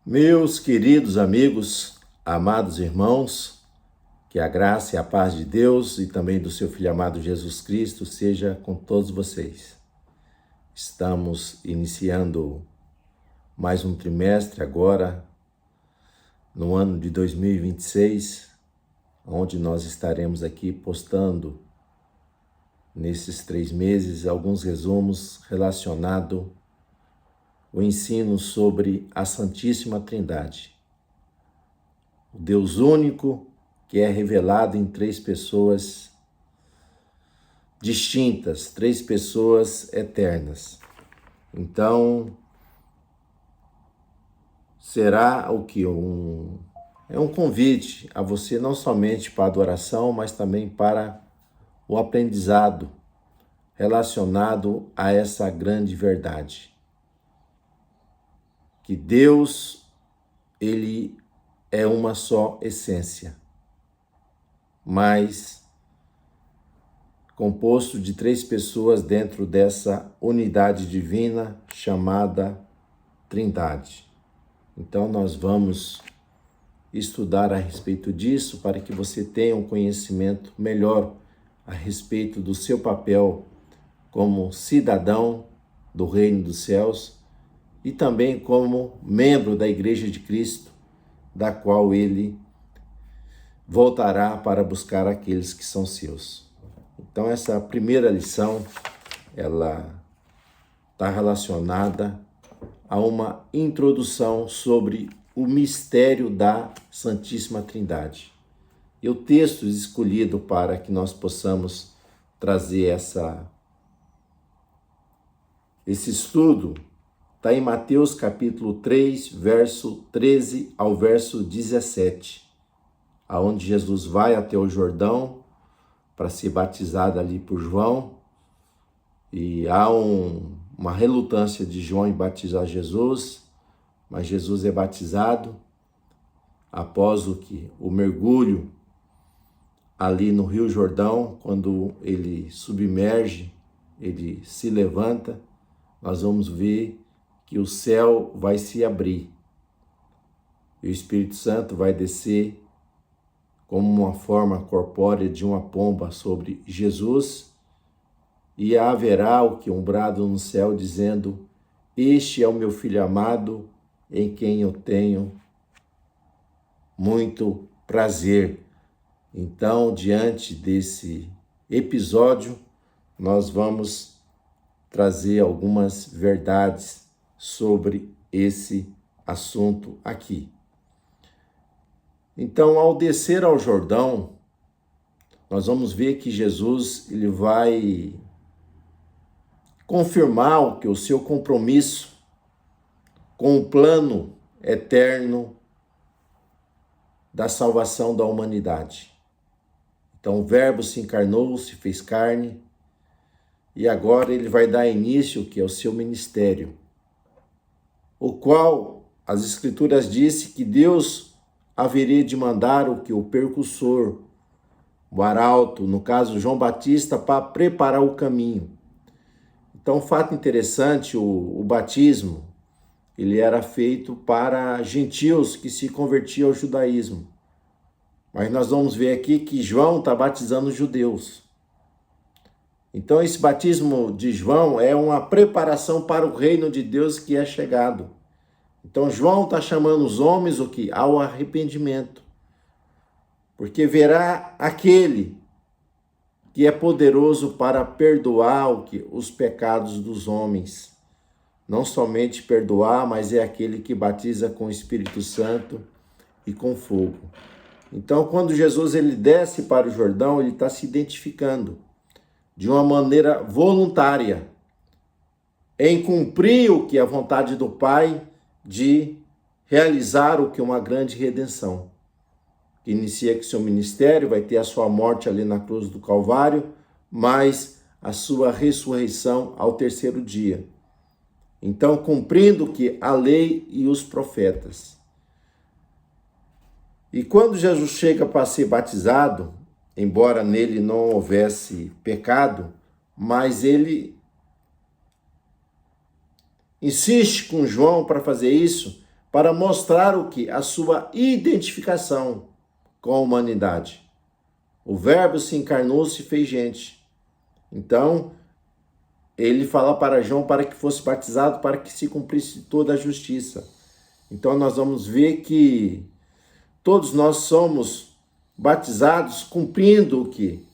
Meus queridos amigos, amados irmãos, que a graça e a paz de Deus e também do seu Filho amado Jesus Cristo seja com todos vocês. Estamos iniciando mais um trimestre agora, no ano de 2026, onde nós estaremos aqui postando nesses 3 meses alguns resumos relacionados o ensino sobre a Santíssima Trindade. O Deus único que é revelado em 3 pessoas distintas, 3 pessoas eternas. Então, será o que? É um convite a você não somente para a adoração, mas também para o aprendizado relacionado a essa grande verdade. Que Deus, Ele é uma só essência, mas composto de 3 pessoas dentro dessa unidade divina chamada Trindade. Então nós vamos estudar a respeito disso para que você tenha um conhecimento melhor a respeito do seu papel como cidadão do Reino dos Céus e também como membro da Igreja de Cristo, da qual ele voltará para buscar aqueles que são seus. Então essa primeira lição, ela está relacionada a uma introdução sobre o mistério da Santíssima Trindade. E o texto escolhido para que nós possamos trazer esse estudo está em Mateus capítulo 3, verso 13 ao verso 17, aonde Jesus vai até o Jordão para ser batizado ali por João, e há uma relutância de João em batizar Jesus, mas Jesus é batizado após o mergulho ali no Rio Jordão. Quando ele submerge, ele se levanta, nós vamos ver que o céu vai se abrir e o Espírito Santo vai descer como uma forma corpórea de uma pomba sobre Jesus, e haverá um brado no céu dizendo: "Este é o meu Filho amado, em quem eu tenho muito prazer". Então, diante desse episódio, nós vamos trazer algumas verdades sobre esse assunto aqui. Então, ao descer ao Jordão, nós vamos ver que Jesus ele vai confirmar o seu compromisso com o plano eterno da salvação da humanidade. Então, o Verbo se encarnou, se fez carne, e agora ele vai dar início ao seu ministério, o qual as Escrituras dizem que Deus haveria de mandar o percussor, o arauto, no caso João Batista, para preparar o caminho. Então, um fato interessante, o batismo, ele era feito para gentios que se convertiam ao judaísmo. Mas nós vamos ver aqui que João está batizando judeus. Então, esse batismo de João é uma preparação para o reino de Deus que é chegado. Então, João está chamando os homens ao arrependimento. Porque verá aquele que é poderoso para perdoar os pecados dos homens. Não somente perdoar, mas é aquele que batiza com o Espírito Santo e com fogo. Então, quando Jesus ele desce para o Jordão, ele está se identificando de uma maneira voluntária em cumprir a vontade do Pai de realizar uma grande redenção. Inicia que seu ministério vai ter a sua morte ali na cruz do Calvário, mas a sua ressurreição ao 3º dia. Então, cumprindo a lei e os profetas. E quando Jesus chega para ser batizado, embora nele não houvesse pecado, mas ele insiste com João para fazer isso, para mostrar o que? A sua identificação com a humanidade. O Verbo se encarnou, se fez gente. Então, ele fala para João para que fosse batizado, para que se cumprisse toda a justiça. Então, nós vamos ver que todos nós somos batizados cumprindo o que?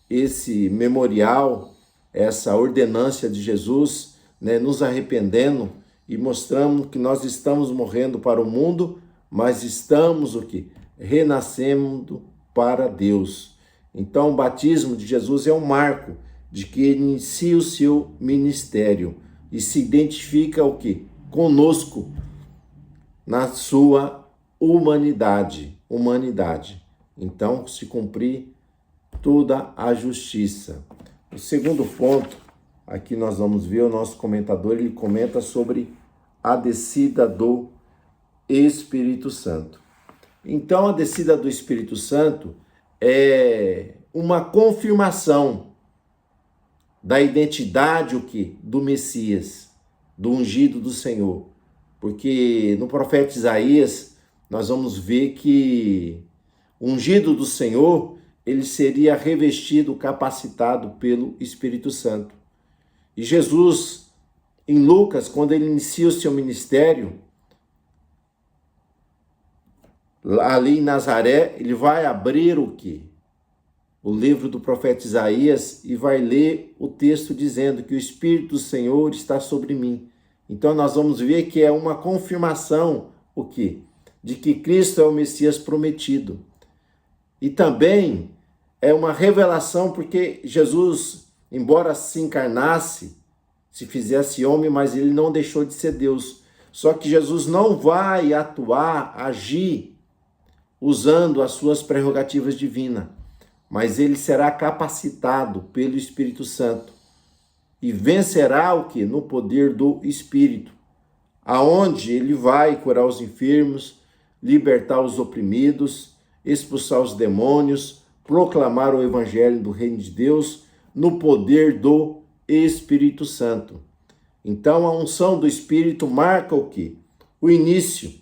Esse memorial, essa ordenância de Jesus, né, nos arrependendo e mostrando que nós estamos morrendo para o mundo, mas estamos o que? Renascendo para Deus. Então, o batismo de Jesus é um marco de que ele inicia o seu ministério e se identifica o que? Conosco na sua humanidade. Então, se cumprir toda a justiça. O segundo ponto, aqui nós vamos ver o nosso comentador, ele comenta sobre a descida do Espírito Santo. Então, a descida do Espírito Santo é uma confirmação da identidade, o que? Do Messias, do ungido do Senhor. Porque no profeta Isaías, nós vamos ver que o ungido do Senhor, ele seria revestido, capacitado pelo Espírito Santo. E Jesus, em Lucas, quando ele inicia o seu ministério, ali em Nazaré, ele vai abrir o quê? O livro do profeta Isaías e vai ler o texto dizendo que o Espírito do Senhor está sobre mim. Então nós vamos ver que é uma confirmação, o quê? De que Cristo é o Messias prometido. E também é uma revelação porque Jesus, embora se encarnasse, se fizesse homem, mas ele não deixou de ser Deus. Só que Jesus não vai atuar, agir, usando as suas prerrogativas divinas, mas ele será capacitado pelo Espírito Santo e vencerá o que? No poder do Espírito, aonde ele vai curar os enfermos, libertar os oprimidos, expulsar os demônios, proclamar o evangelho do reino de Deus no poder do Espírito Santo. Então a unção do Espírito marca o quê? O início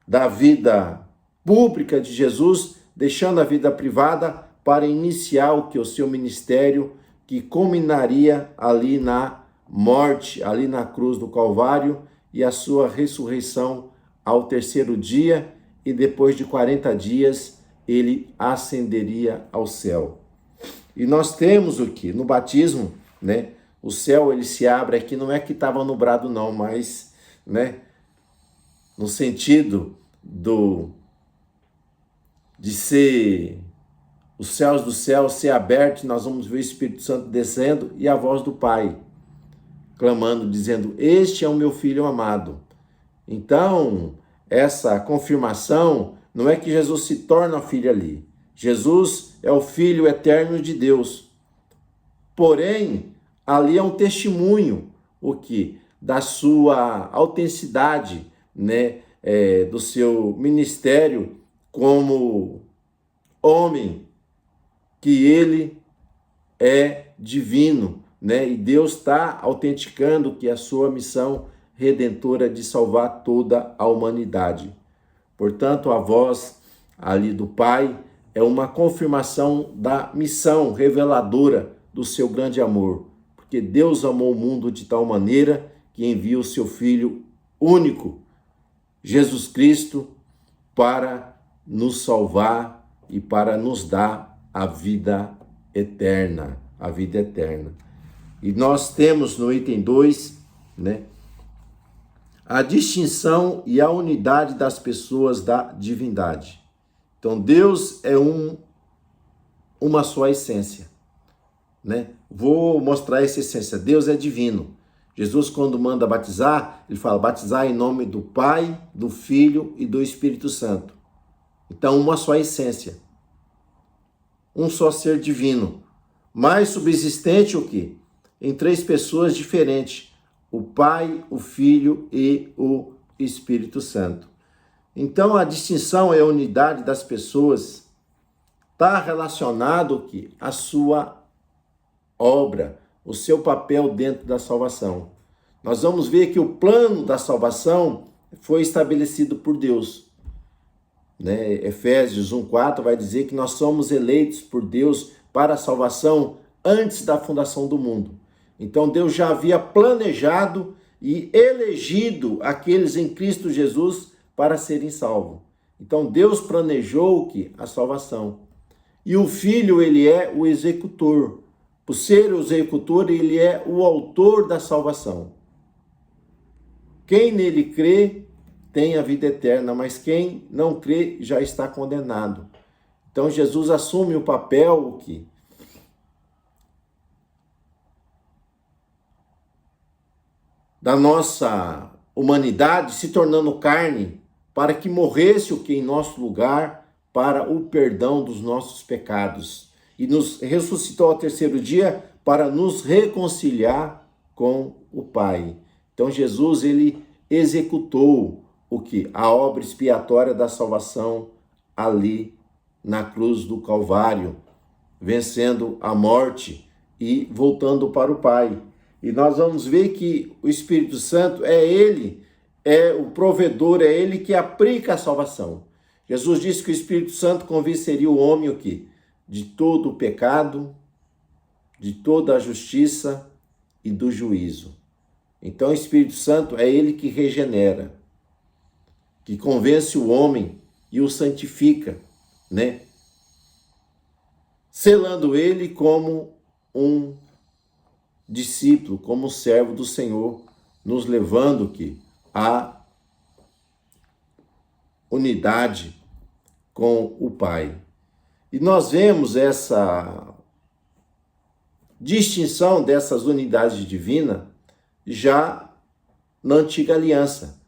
da vida pública de Jesus, deixando a vida privada para iniciar o que? O seu ministério, que culminaria ali na morte, ali na cruz do Calvário, e a sua ressurreição ao terceiro dia, e depois de 40 dias ele ascenderia ao céu. E nós temos o que? No batismo, né? O céu ele se abre aqui, não é que estava nublado não, mas, né? No sentido de ser os céus do céu ser abertos, nós vamos ver o Espírito Santo descendo e a voz do Pai clamando, dizendo: este é o meu filho amado. Então, essa confirmação não é que Jesus se torna filho ali. Jesus é o Filho eterno de Deus. Porém, ali é um testemunho, o que? Da sua autenticidade, né? Do seu ministério como homem, que ele é divino, né? E Deus está autenticando que a sua missão redentora de salvar toda a humanidade. Portanto, a voz ali do Pai é uma confirmação da missão reveladora do seu grande amor, porque Deus amou o mundo de tal maneira que envia o seu Filho único, Jesus Cristo, para nos salvar e para nos dar a vida eterna, E nós temos no item 2, né, a distinção e a unidade das pessoas da divindade. Então, Deus é uma só essência, né? Vou mostrar essa essência. Deus é divino. Jesus, quando manda batizar, ele fala: batizar em nome do Pai, do Filho e do Espírito Santo. Então, uma só essência. Um só ser divino. Mas subsistente o quê? Em 3 pessoas diferentes. O Pai, o Filho e o Espírito Santo. Então, a distinção e a unidade das pessoas está relacionado o quê? A sua obra, o seu papel dentro da salvação. Nós vamos ver que o plano da salvação foi estabelecido por Deus. Né? Efésios 1:4 vai dizer que nós somos eleitos por Deus para a salvação antes da fundação do mundo. Então Deus já havia planejado e elegido aqueles em Cristo Jesus para serem salvos. Então Deus planejou que a salvação. E o Filho, ele é o executor. Por ser o executor, ele é o autor da salvação. Quem nele crê tem a vida eterna, mas quem não crê já está condenado. Então Jesus assume o papel da nossa humanidade, se tornando carne, para que morresse o que em nosso lugar, para o perdão dos nossos pecados. E nos ressuscitou ao terceiro dia para nos reconciliar com o Pai. Então Jesus, ele executou a obra expiatória da salvação ali na cruz do Calvário, vencendo a morte e voltando para o Pai. E nós vamos ver que o Espírito Santo é o provedor, é ele que aplica a salvação. Jesus disse que o Espírito Santo convenceria o homem de todo o pecado, de toda a justiça e do juízo. Então o Espírito Santo é ele que regenera, que convence o homem e o santifica, né? Selando ele como um discípulo, como servo do Senhor, nos levando à unidade com o Pai. E nós vemos essa distinção dessas unidades divinas já na Antiga Aliança.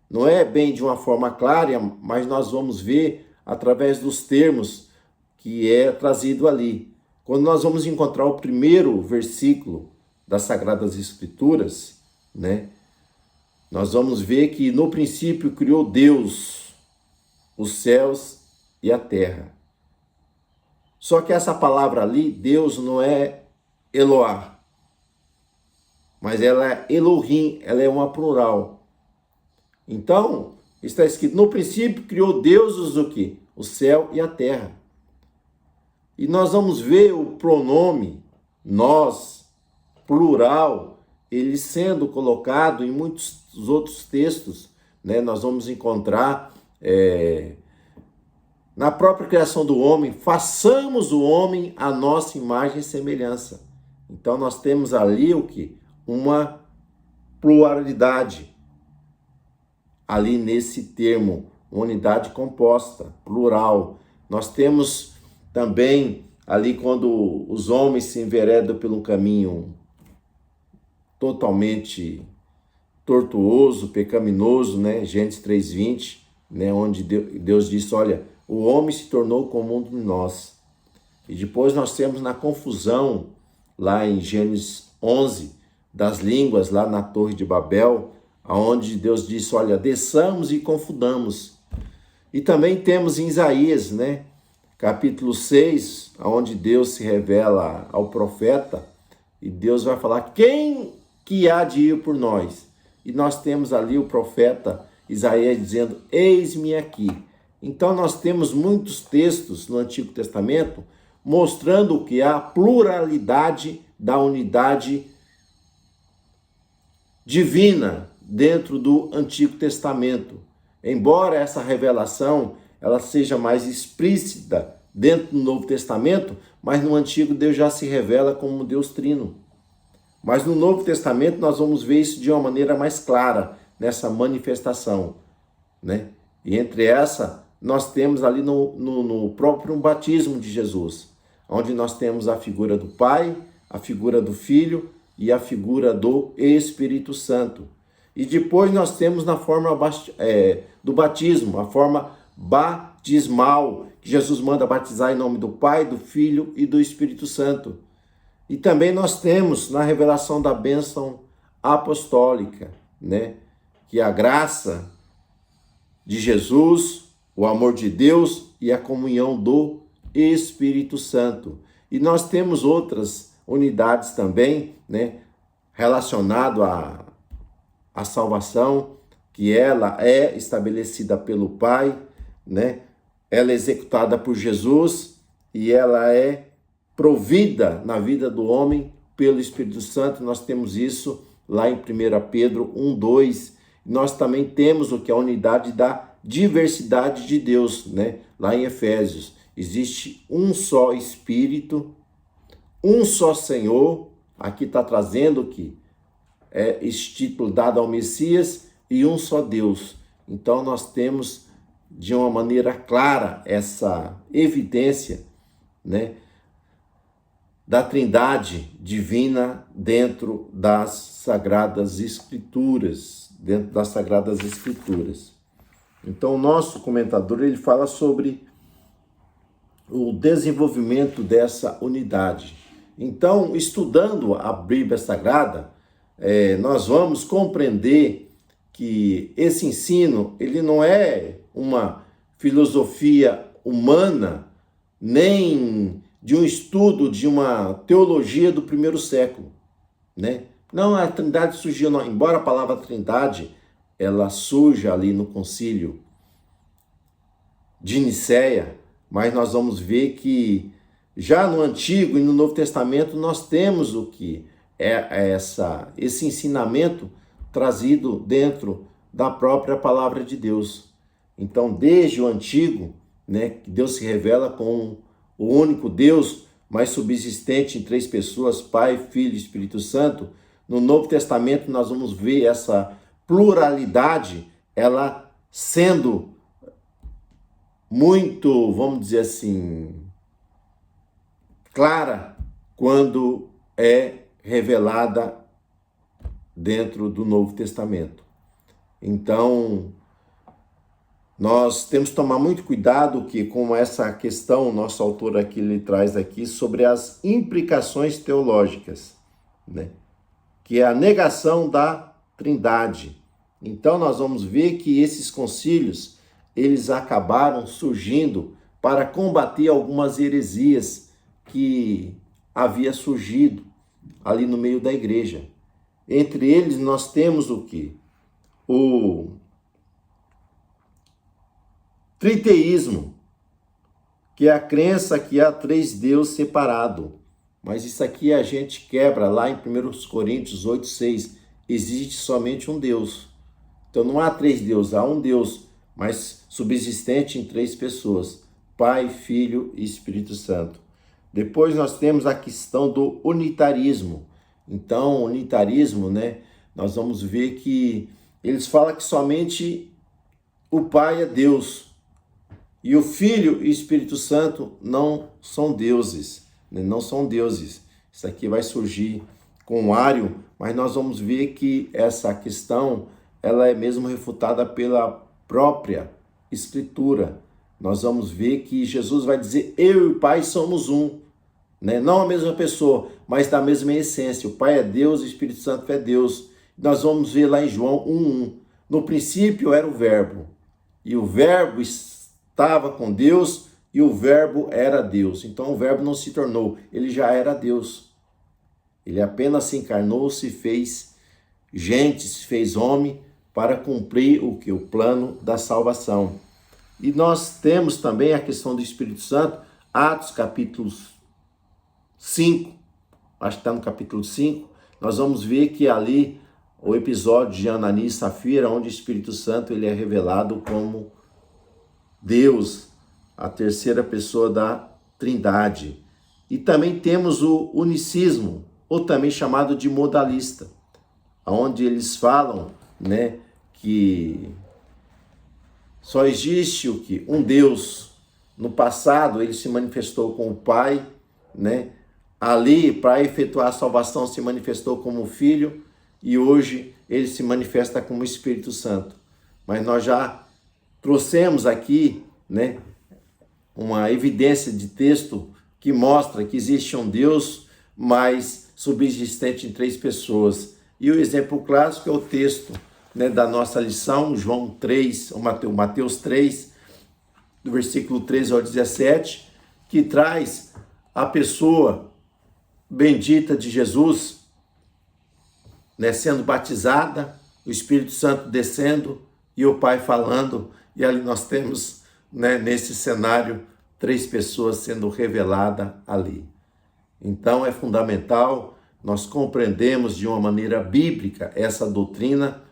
Não é bem de uma forma clara, mas nós vamos ver através dos termos que é trazido ali. Quando nós vamos encontrar o primeiro versículo das Sagradas Escrituras, né? Nós vamos ver que no princípio criou Deus os céus e a terra. Só que essa palavra ali, Deus, não é Eloá, mas ela é Elohim, ela é uma plural. Então, está escrito, no princípio criou Deus o céu e a terra. E nós vamos ver o pronome nós, plural, ele sendo colocado em muitos outros textos, né? Nós vamos encontrar na própria criação do homem, façamos o homem à nossa imagem e semelhança. Então nós temos ali uma pluralidade, ali nesse termo, unidade composta, plural. Nós temos também ali quando os homens se enveredam pelo caminho totalmente tortuoso, pecaminoso, né? Gênesis 3:20, né? Onde Deus disse, olha, o homem se tornou como um de nós. E depois nós temos na confusão, lá em Gênesis 11, das línguas, lá na Torre de Babel, onde Deus disse, olha, desçamos e confundamos. E também temos em Isaías, né? Capítulo 6, onde Deus se revela ao profeta, e Deus vai falar, quem que há de ir por nós? E nós temos ali o profeta Isaías dizendo, eis-me aqui. Então nós temos muitos textos no Antigo Testamento mostrando que há pluralidade da unidade divina dentro do Antigo Testamento. Embora essa revelação ela seja mais explícita dentro do Novo Testamento, mas no Antigo Deus já se revela como Deus Trino. Mas no Novo Testamento nós vamos ver isso de uma maneira mais clara, nessa manifestação, né? E entre essa, nós temos ali no próprio batismo de Jesus, onde nós temos a figura do Pai, a figura do Filho e a figura do Espírito Santo. E depois nós temos na forma do batismo, a forma batismal, que Jesus manda batizar em nome do Pai, do Filho e do Espírito Santo. E também nós temos na revelação da bênção apostólica, né? Que a graça de Jesus, o amor de Deus e a comunhão do Espírito Santo. E nós temos outras unidades também, né? Relacionado à salvação, que ela é estabelecida pelo Pai, né? Ela é executada por Jesus e ela é provida na vida do homem pelo Espírito Santo. Nós temos isso lá em 1 Pedro 1:2. Nós também temos o que é a unidade da diversidade de Deus, né? Lá em Efésios, existe um só Espírito, um só Senhor. Aqui está trazendo que é este título dado ao Messias, e um só Deus. Então nós temos de uma maneira clara essa evidência, né, da Trindade divina dentro das Sagradas Escrituras, Então o nosso comentador, ele fala sobre o desenvolvimento dessa unidade. Então, estudando a Bíblia Sagrada, nós vamos compreender que esse ensino, ele não é uma filosofia humana, nem de um estudo de uma teologia do primeiro século, né? Não, a Trindade surgiu, não. Embora a palavra Trindade, ela surja ali no concílio de Nicéia, mas nós vamos ver que já no Antigo e no Novo Testamento nós temos o que é esse ensinamento trazido dentro da própria palavra de Deus. Então, desde o Antigo, né, que Deus se revela como o único Deus, mas subsistente em três pessoas, Pai, Filho e Espírito Santo. No Novo Testamento nós vamos ver essa pluralidade, ela sendo muito, vamos dizer assim, clara quando é revelada dentro do Novo Testamento. Então, nós temos que tomar muito cuidado que com essa questão, o nosso autor aqui ele traz aqui sobre as implicações teológicas, né? Que é a negação da Trindade. Então, nós vamos ver que esses concílios, eles acabaram surgindo para combater algumas heresias que havia surgido ali no meio da igreja. Entre eles, nós temos o quê? O triteísmo, que é a crença que há três deuses separados. Mas isso aqui a gente quebra lá em 1 Coríntios 8:6. Existe somente um Deus. Então não há três deuses, há um Deus, mas subsistente em três pessoas: Pai, Filho e Espírito Santo. Depois nós temos a questão do unitarismo. Então, o unitarismo, né, nós vamos ver que eles falam que somente o Pai é Deus e o Filho e o Espírito Santo não são deuses, né? Não são deuses. Isso aqui vai surgir com o Ário, mas nós vamos ver que essa questão ela é mesmo refutada pela própria Escritura. Nós vamos ver que Jesus vai dizer: eu e o Pai somos um, né? Não a mesma pessoa, mas da mesma essência. O Pai é Deus, o Espírito Santo é Deus. Nós vamos ver lá em João 1:1. No princípio era o Verbo, e o Verbo estava com Deus, e o Verbo era Deus. Então o Verbo não se tornou, ele já era Deus. Ele apenas se encarnou, se fez gente, se fez homem para cumprir o que? O plano da salvação. E nós temos também a questão do Espírito Santo, Atos capítulo 5, acho que está no capítulo 5, nós vamos ver que ali o episódio de Ananias e Safira, onde o Espírito Santo ele é revelado como Deus, a terceira pessoa da Trindade. E também temos o unicismo, ou também chamado de modalista, onde eles falam, né, que só existe o que? Um Deus. No passado ele se manifestou com o Pai, né? Ali, para efetuar a salvação, se manifestou como Filho, e hoje ele se manifesta como Espírito Santo. Mas nós já trouxemos aqui, né, uma evidência de texto que mostra que existe um Deus, mas subsistente em três pessoas. E o exemplo clássico é o texto, né, da nossa lição, João 3, ou Mateus 3, do versículo 13 ao 17, que traz a pessoa bendita de Jesus, né, sendo batizada, o Espírito Santo descendo e o Pai falando, e ali nós temos, né, nesse cenário, 3 pessoas sendo reveladas ali. Então é fundamental nós compreendemos de uma maneira bíblica essa doutrina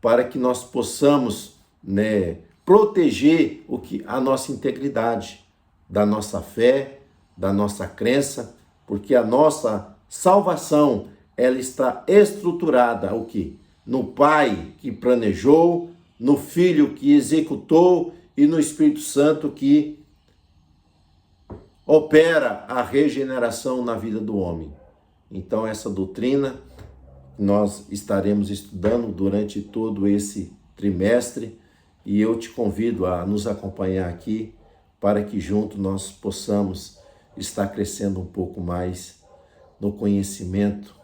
para que nós possamos, né, proteger a nossa integridade, da nossa fé, da nossa crença, porque a nossa salvação ela está estruturada o quê? No Pai que planejou, no Filho que executou e no Espírito Santo que opera a regeneração na vida do homem. Então essa doutrina nós estaremos estudando durante todo esse trimestre e eu te convido a nos acompanhar aqui para que junto nós possamos estar crescendo um pouco mais no conhecimento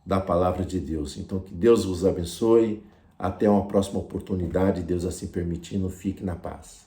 da palavra de Deus. Então que Deus vos abençoe, até uma próxima oportunidade, Deus assim permitindo, fique na paz.